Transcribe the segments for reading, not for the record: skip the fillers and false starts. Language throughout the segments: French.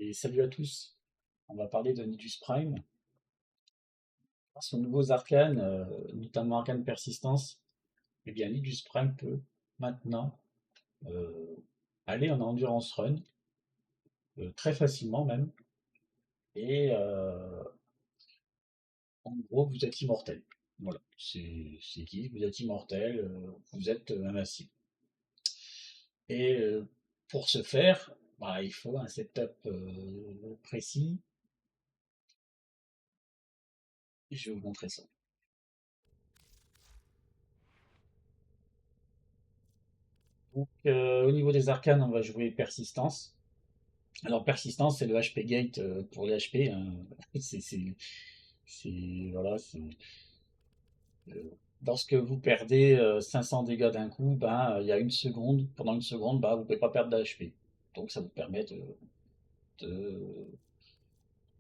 Et salut à tous. On va parler de Nidus Prime. Grâce aux nouveaux arcanes, notamment Arcane Persistance, eh bien Nidus Prime peut maintenant euh, aller en endurance run, très facilement même. Et en gros, vous êtes immortel. Voilà, c'est qui? Vous êtes immortel, vous êtes invincible. Et pour ce faire, bah, il faut un setup précis. Et je vais vous montrer ça. Donc, au niveau des arcanes, on va jouer persistance. Alors, persistance, c'est le HP gate pour les HP, hein. C'est, c'est, voilà, euh, lorsque vous perdez 500 dégâts d'un coup, ben, il y a une seconde, pendant une seconde, ben, vous ne pouvez pas perdre d'HP. Donc, ça vous permet de,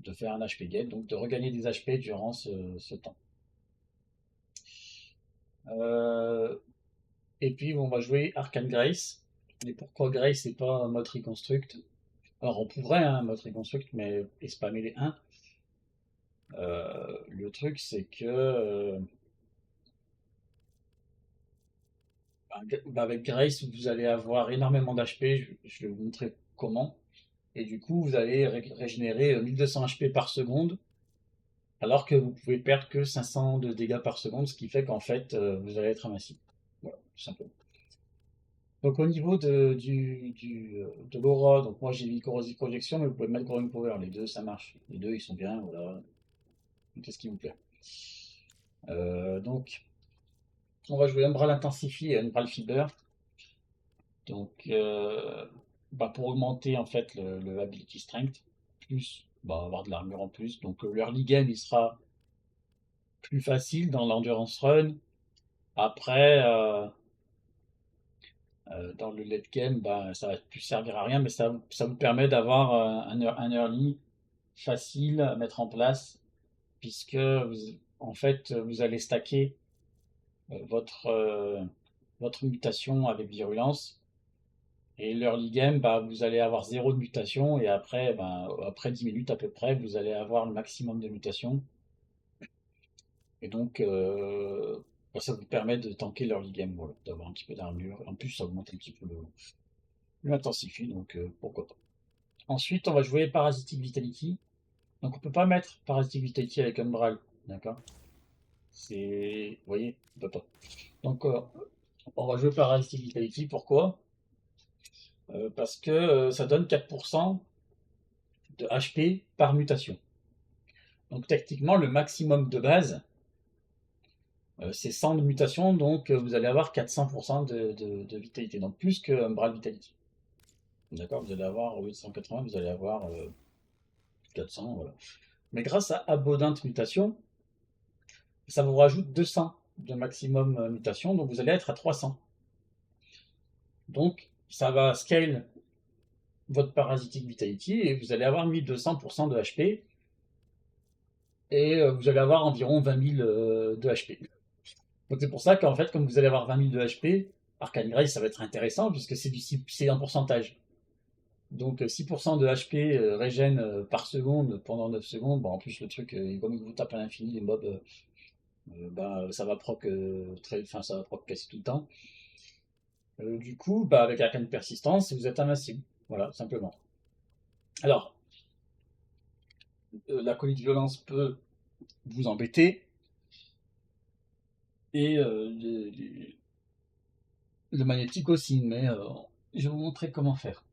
de faire un HP gate, donc de regagner des HP durant ce temps. Euh, et puis, on va jouer Arcane Grace. Et pourquoi Grace et pas mode Reconstruct? Alors, on pourrait, hein, mode Reconstruct, mais et spammer les 1. Le truc, c'est que avec Grace, vous allez avoir énormément d'HP. Je vais vous montrer comment. Et du coup, vous allez régénérer 1200 HP par seconde, alors que vous pouvez perdre que 500 de dégâts par seconde, ce qui fait qu'en fait, vous allez être invincible. Voilà, tout simplement. Donc au niveau de l'aura, donc moi j'ai mis Corrosive Projection, mais vous pouvez mettre Growing Power, les deux ça marche. Les deux ils sont bien, voilà. Qu'est-ce qui vous plaît? Donc on va jouer Umbral Intensifie et Umbral Fiber. Donc, pour augmenter en fait le ability strength, plus avoir de l'armure en plus. Donc, l'early game il sera plus facile dans l'endurance run. Après, dans le late game, ça va plus servir à rien, mais ça vous permet d'avoir un early facile à mettre en place, puisque en fait vous allez stacker euh, votre, euh, votre mutation avec virulence. Et l'early game, vous allez avoir zéro de mutation et après, après 10 minutes à peu près, vous allez avoir le maximum de mutations. Et donc, ça vous permet de tanker l'early game, voilà, d'avoir un petit peu d'armure. En plus, ça augmente un petit peu l'intensifie, donc pourquoi pas. Ensuite, on va jouer Parasitic Vitality. Donc, on peut pas mettre Parasitic Vitality avec Umbral, d'accord? Vous voyez, on peut pas. Donc, on va jouer Parasitic Vitality, pourquoi? Parce que ça donne 4% de HP par mutation. Donc techniquement, le maximum de base, c'est 100 de mutation, donc vous allez avoir 400% de vitalité, donc plus que Umbral Vitality. D'accord? Vous allez avoir, au lieu de 180, vous allez avoir 400, voilà. Mais grâce à Abondant Mutation, ça vous rajoute 200 de maximum mutation, donc vous allez être à 300. Donc ça va scale votre Parasitic Vitality et vous allez avoir 1200% de HP et vous allez avoir environ 20 000 de HP. Donc c'est pour ça qu'en fait, comme vous allez avoir 20 000 de HP, Arcane Grace, ça va être intéressant puisque c'est un pourcentage. Donc 6% de HP régène par seconde pendant 9 secondes. Bon, en plus, le truc, comme il vous tape à l'infini, les mobs, ça va proc enfin, ça va proc quasi tout le temps. Du coup, avec Arcane Persistance, vous êtes invincible. Voilà, simplement. Alors, la colis de violence peut vous embêter et le magnétique aussi, mais je vais vous montrer comment faire.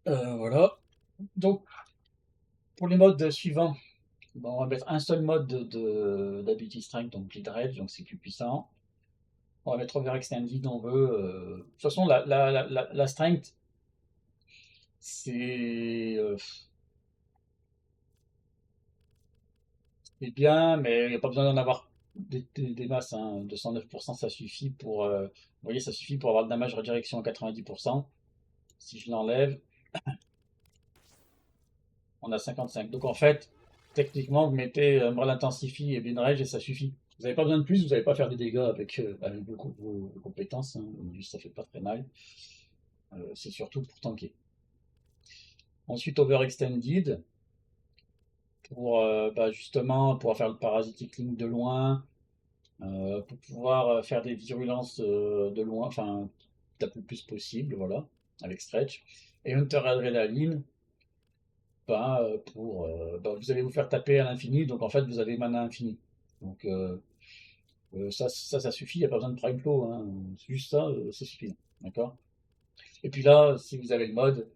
Voilà. Donc, pour les modes suivants, on va mettre un seul mode d'Ability Strength, donc Bleed Rage, donc c'est plus puissant. On va mettre Overextended, on veut. De toute façon, la Strength, c'est c'est bien, mais il n'y a pas besoin d'en avoir des masses, hein. 209%, ça suffit pour. Vous voyez, ça suffit pour avoir le damage redirection à 90%. Si je l'enlève, on a 55. Donc en fait, techniquement, vous mettez Umbral Intensify et Blind Rage et ça suffit. Vous n'avez pas besoin de plus, vous n'allez pas faire des dégâts avec vos compétences, hein. Ça fait pas très mal. C'est surtout pour tanker. Ensuite, Overextended pour justement pouvoir faire le parasitic link de loin, pour pouvoir faire des virulences de loin, enfin, le plus possible, voilà, avec Stretch. Et Hunter Adrenaline, vous allez vous faire taper à l'infini, donc en fait, vous avez mana infini. Donc, ça suffit, il n'y a pas besoin de Prime Flow, hein. Juste ça, c'est suffisant. D'accord? Et puis là, si vous avez le mode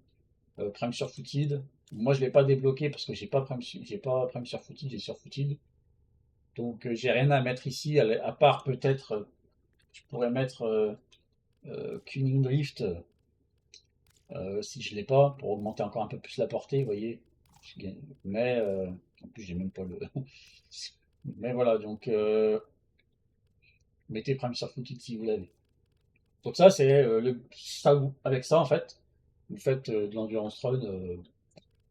Prime Surfooted, moi je ne l'ai pas débloqué parce que j'ai pas Prime Surfooted, j'ai Surfooted. Donc j'ai rien à mettre ici, à part peut-être, je pourrais mettre Cunning Drift si je l'ai pas, pour augmenter encore un peu plus la portée, vous voyez. Mais en plus j'ai même pas le. Mais voilà, donc mettez Prime Surfooted si vous l'avez. Donc ça, c'est avec ça, en fait, vous faites de l'endurance run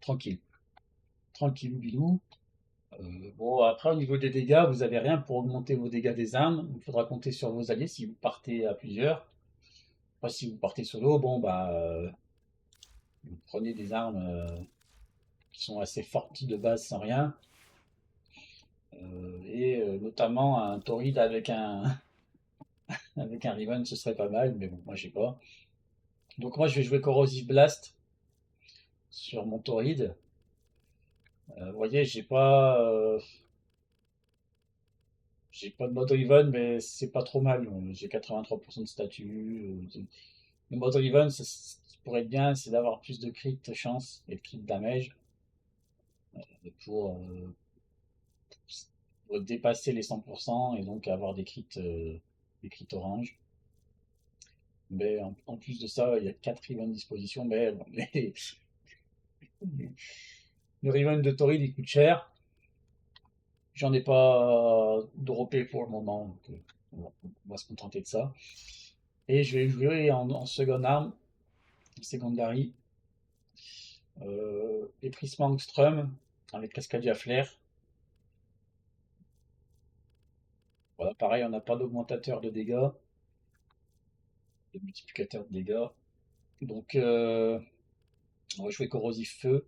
tranquille. Tranquille, bilou. Bon, après, au niveau des dégâts, vous n'avez rien pour augmenter vos dégâts des armes. Il faudra compter sur vos alliés si vous partez à plusieurs. Après, si vous partez solo, bon, vous prenez des armes qui sont assez fortes de base sans rien. Notamment un Torrid avec avec un Riven, ce serait pas mal, mais bon, moi, j'ai pas. Donc, moi, je vais jouer Corrosive Blast sur mon Torrid. Vous voyez, j'ai pas de mode Riven, mais c'est pas trop mal. J'ai 83% de statut. Le mode Riven, ce qui pourrait être bien, c'est d'avoir plus de crit chance et de crit damage pour, euh, pour dépasser les 100% et donc avoir des crits orange. Mais en plus de ça, il y a 4 Riven à disposition, mais bon, le Riven de Torrid il coûte cher. J'en ai pas droppé pour le moment, donc on va se contenter de ça. Et je vais jouer en second arme, secondary, les Prisma Angstrom avec Cascadia Flare. Voilà, pareil, on n'a pas d'augmentateur de dégâts, de multiplicateur de dégâts. Donc, on va jouer Corrosif Feu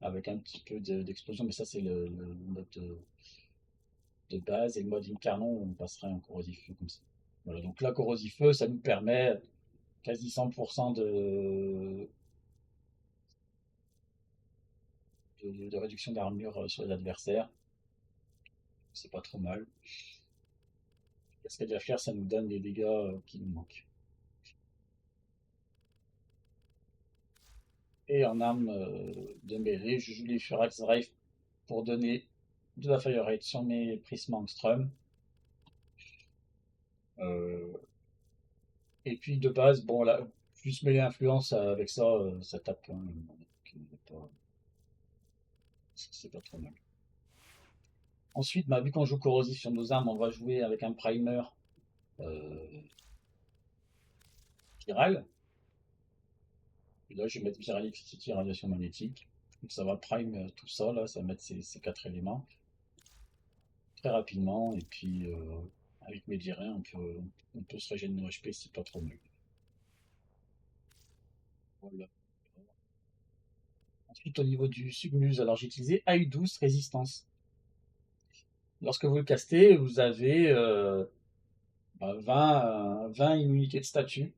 avec un petit peu d'explosion, mais ça, c'est le mode de base. Et le mode Incarnon, on passerait en Corrosif Feu comme ça. Voilà, donc là, Corrosif Feu, ça nous permet quasi 100% de réduction d'armure sur les adversaires. C'est pas trop mal. Cascade à Flare, ça nous donne les dégâts qui nous manquent. Et en arme de mêlée, je joue les Furax Drive pour donner de la fire rate sur mes Prisma Angstrom. Euh, et puis de base, bon là, juste mêler influence avec ça, ça tape, hein, c'est pas trop mal. Ensuite, vu qu'on joue corrosif sur nos armes, on va jouer avec un primer euh, chiral. Et là, je vais mettre Virality radiation magnétique. Donc ça va prime tout ça, là, ça va mettre ces 4 éléments très rapidement. Et puis, avec mes direts, on peut se régénérer HP, c'est pas trop mal. Voilà. Ensuite, au niveau du Submuse, alors j'ai utilisé AI12 Résistance. Lorsque vous le castez, vous avez 20 immunités de statut.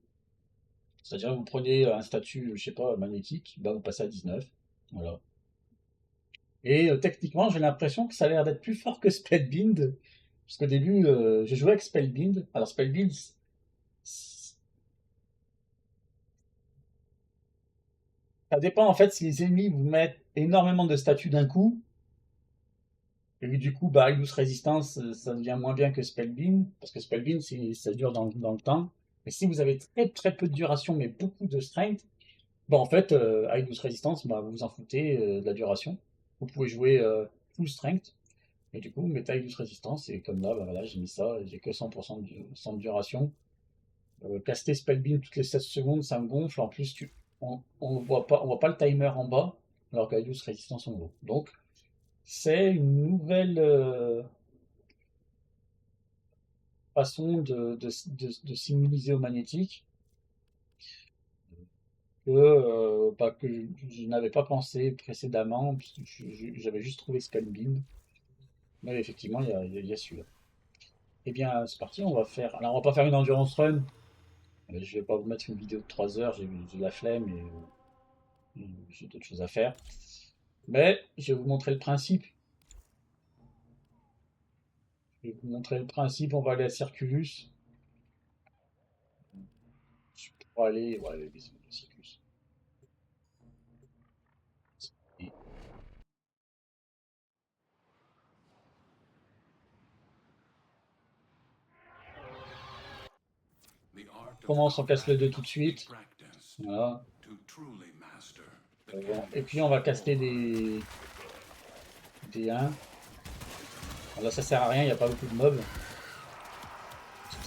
C'est-à-dire que vous prenez un statut, je sais pas, magnétique, vous passez à 19. Voilà. Et techniquement, j'ai l'impression que ça a l'air d'être plus fort que Spellbind. Parce qu'au début, j'ai joué avec Spellbind. Alors Spellbind, ça dépend en fait si les ennemis vous mettent énormément de statuts d'un coup. Et du coup, Illusion Résistance, ça devient moins bien que Spellbind. Parce que Spellbind, ça dure dans le temps. Mais si vous avez très très peu de duration, mais beaucoup de strength, en fait, Illusion Résistance, vous vous en foutez de la duration. Vous pouvez jouer full strength. Et du coup, Illusion Résistance, et comme là, voilà, j'ai mis ça, j'ai que 100% de duration. Caster Spellbind toutes les 16 secondes, ça me gonfle. En plus, on voit pas le timer en bas, alors qu'Aius Résistance en haut. Donc, c'est une nouvelle façon de s'immuniser au magnétique. que je n'avais pas pensé précédemment, puisque j'avais juste trouvé Scanbind. Mais effectivement, il y a celui-là. Eh bien, c'est parti, on va faire. Alors, on va pas faire une endurance run. Je vais pas vous mettre une vidéo de 3 heures, j'ai de la flemme et j'ai d'autres choses à faire. Mais je vais vous montrer le principe. Je vais vous montrer le principe. On va aller à Circulus. Pour aller. Ouais, vas-y, Circulus. Et on commence, on casse le 2 tout de suite. Voilà. Bon. Et puis on va caster des 1. Bon, là, ça sert à rien, il n'y a pas beaucoup de mobs.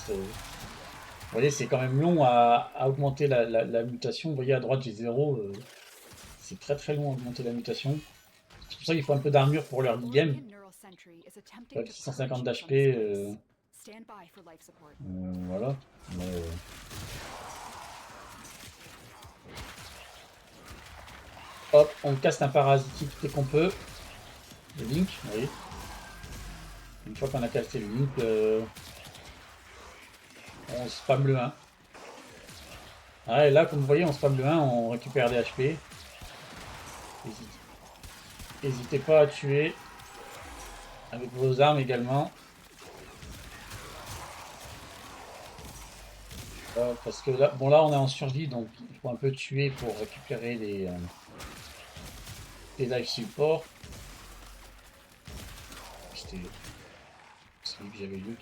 Vous voyez, c'est quand même long à augmenter la mutation. Vous voyez, à droite, j'ai 0. C'est très très long à augmenter la mutation. C'est pour ça qu'il faut un peu d'armure pour leur game. 650 d'HP. Voilà. Mais, hop, on casse un parasitique dès qu'on peut. Le Link, oui. Une fois qu'on a cassé le Link, on spam le 1. Ah, et là, comme vous voyez, on spam le 1, on récupère des HP. N'hésitez pas à tuer avec vos armes également. Parce que là, bon, là, on est en survie, donc il faut un peu tuer pour récupérer les life support. C'était celui que j'avais lu.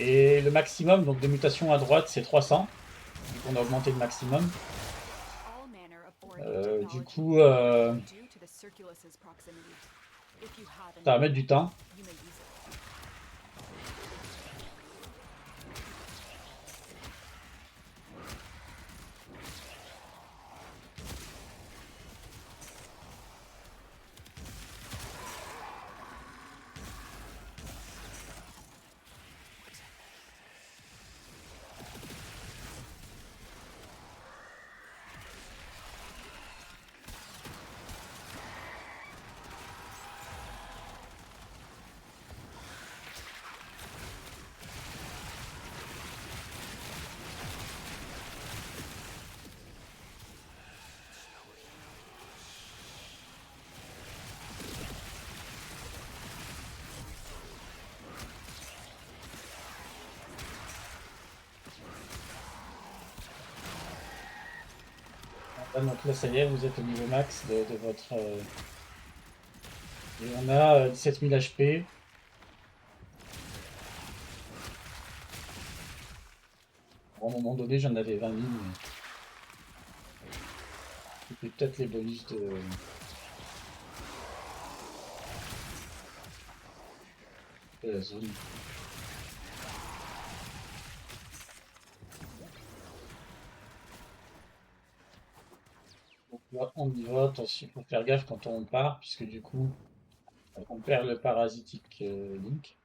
Et le maximum donc de mutation à droite, c'est 300. Donc on a augmenté le maximum. Du coup, ça va mettre du temps. Donc là, ça y est, vous êtes au niveau max de votre. Et on a 17 000 HP. Bon, à un moment donné, j'en avais 20 000. C'était peut-être les bonus de la zone. Donc là, on y va. Attention, il faut faire gaffe quand on part, puisque du coup, on perd le parasitique Link.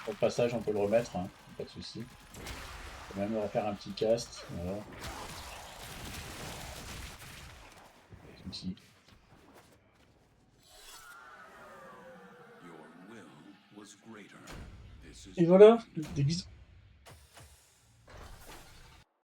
Au passage, on peut le remettre, hein, pas de souci. On peut même refaire un petit cast. Voilà. Comme ci. Et voilà, des bisous.